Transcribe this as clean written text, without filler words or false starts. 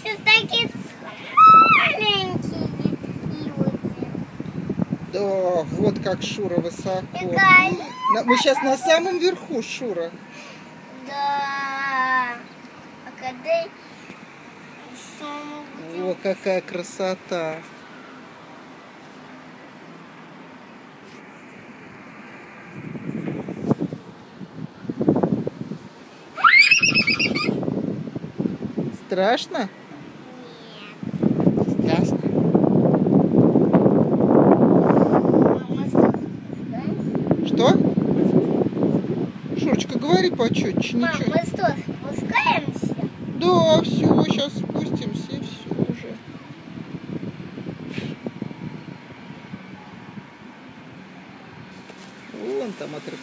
сейчас такие маленькие люди. Да, вот как Шура высоко. Такая. Мы сейчас на самом верху, Шура. Да. А когда еще мы будем... О, какая красота. Страшно? Нет. Страшно. Мы что, спускаемся? Что? Шурочка, говори почетче, Мам, ничего. мы что, спускаемся? Да, все, сейчас спустимся и все уже. Вон там аттракцион.